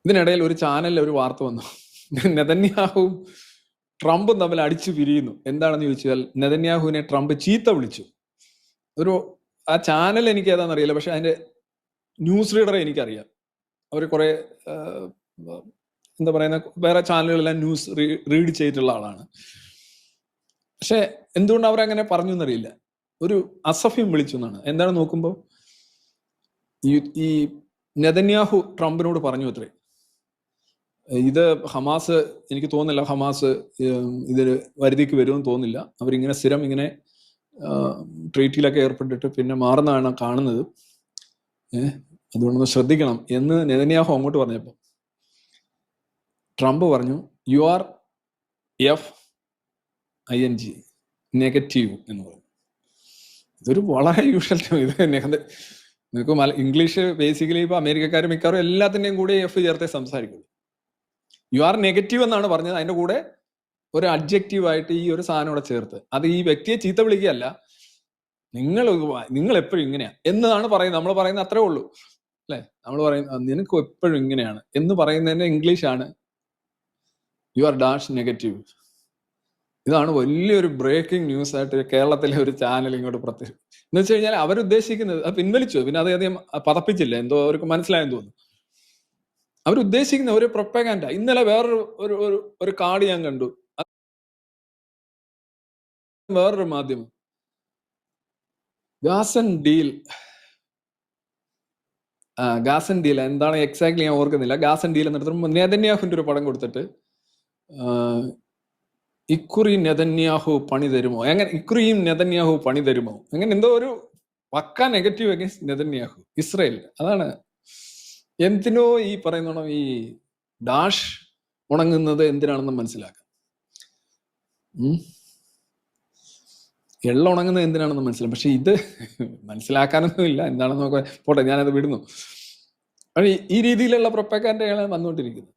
ഇതിനിടയിൽ ഒരു ചാനലിൽ ഒരു വാർത്ത വന്നു, നെതന്യാഹുവും ട്രംപും തമ്മിൽ അടിച്ചു പിരിയുന്നു. എന്താണെന്ന് ചോദിച്ചാൽ നെതന്യാഹുവിനെ ട്രംപ് ചീത്ത വിളിച്ചു. ആ ചാനൽ എനിക്ക് ഏതാണെന്ന് അറിയില്ല, പക്ഷെ അതിന്റെ ന്യൂസ് റീഡറെ എനിക്കറിയാം. അവർ കുറെ എന്താ പറയുന്ന വേറെ ചാനലുകളെല്ലാം ന്യൂസ് റീഡ് ചെയ്തിട്ടുള്ള ആളാണ്. പക്ഷെ എന്തുകൊണ്ട് അവരങ്ങനെ പറഞ്ഞു എന്നറിയില്ല. ഒരു അസഭ്യം വിളിച്ചു എന്നാണ്. എന്താണ് നോക്കുമ്പോൾ ഈ നെതന്യാഹു ട്രംപിനോട് പറഞ്ഞു അത്രേ, ഇത് ഹമാസ്, എനിക്ക് തോന്നുന്നില്ല ഹമാസ് ഇതിൽ വരുതിക്ക് വരുമെന്ന് തോന്നുന്നില്ല. അവരിങ്ങനെ സ്ഥിരം ഇങ്ങനെ ട്രീറ്റിലൊക്കെ ഏർപ്പെട്ടിട്ട് പിന്നെ മാറുന്നതാണ് കാണുന്നത്. അതുകൊണ്ടൊന്ന് ശ്രദ്ധിക്കണം എന്ന് നെതന്യാഹു അങ്ങോട്ട് പറഞ്ഞപ്പോൾ ട്രംപ് പറഞ്ഞു, യു ആർ FING നെഗറ്റീവ് എന്ന് പറഞ്ഞു. ഇതൊരു വളരെ യൂഷ്വൽ. ഇത് നിങ്ങൾക്ക് ഇംഗ്ലീഷ് ബേസിക്കലി ഇപ്പൊ അമേരിക്കക്കാർ മിക്കവാറും എല്ലാത്തിൻ്റെയും കൂടെ F ചേർത്തേ സംസാരിക്കുള്ളൂ. യു ആർ നെഗറ്റീവ് എന്നാണ് പറഞ്ഞത്. അതിന്റെ കൂടെ ഒരു അഡ്ജക്റ്റീവായിട്ട് ഈ ഒരു സാധനം കൂടെ ചേർത്ത്, അത് ഈ വ്യക്തിയെ ചീത്ത വിളിക്കുകയല്ല, നിങ്ങൾ എപ്പോഴും ഇങ്ങനെയാ എന്നതാണ് പറയുന്നത്. നമ്മൾ പറയുന്നത് അത്രേ ഉള്ളൂ അല്ലെ. നമ്മൾ പറയുന്നത് നിനക്ക് എപ്പോഴും ഇങ്ങനെയാണ് എന്ന് പറയുന്നതിന്റെ ഇംഗ്ലീഷാണ് യു ആർ ഡാഷ് നെഗറ്റീവ്. ഇതാണ് വലിയൊരു ബ്രേക്കിംഗ് ന്യൂസ് ആയിട്ട് കേരളത്തിലെ ഒരു ചാനൽ ഇങ്ങോട്ട് പ്രത്യേകം. എന്ന് വെച്ച് കഴിഞ്ഞാൽ അവരുദ്ദേശിക്കുന്നത് അത് പിൻവലിച്ചു. പിന്നെ അത് അധികം പതപ്പിച്ചില്ല, എന്തോ അവർക്ക് മനസ്സിലായെന്ന് തോന്നുന്നു. അവരുദ്ദേശിക്കുന്ന ഒരു പ്രൊപ്പഗാൻഡ. ഇന്നലെ വേറൊരു ഒരു കാർഡ് ഞാൻ കണ്ടു, വേറൊരു മാധ്യമം, ഗാസൻ ഡീൽ എന്താണ് എക്സാക്ട്ലി ഞാൻ ഓർക്കുന്നില്ല. ഗാസൻ ഡീൽ എന്നിടത്തും നെതന്യാഹുവിന്റെ ഒരു പടം കൊടുത്തിട്ട് ഇക്കുറി നെതന്യാഹു പണി തരുമോ, എങ്ങനെ ഇക്കുറിയും നെതന്യാഹു പണി തരുമോ, അങ്ങനെ എന്തോ ഒരു പക്ക നെഗറ്റീവ് അഗേൻസ്റ്റ് നെതന്യാഹു, ഇസ്രയേൽ. അതാണ് എന്തിനോ ഈ പറയുന്ന ഈ ഡാഷ് ഉണങ്ങുന്നത് എന്തിനാണെന്ന് മനസ്സിലാക്കാം. എള്ള ഉണങ്ങുന്നത് എന്തിനാണെന്ന് മനസ്സിലാക്കാം. പക്ഷെ ഇത് മനസ്സിലാക്കാനൊന്നും ഇല്ല. എന്താണെന്ന് നോക്കാം, പോട്ടെ, ഞാനത് വിടുന്നു. ഈ രീതിയിലുള്ള പ്രൊപ്പഗാൻഡയാണ് വന്നുകൊണ്ടിരിക്കുന്നത്.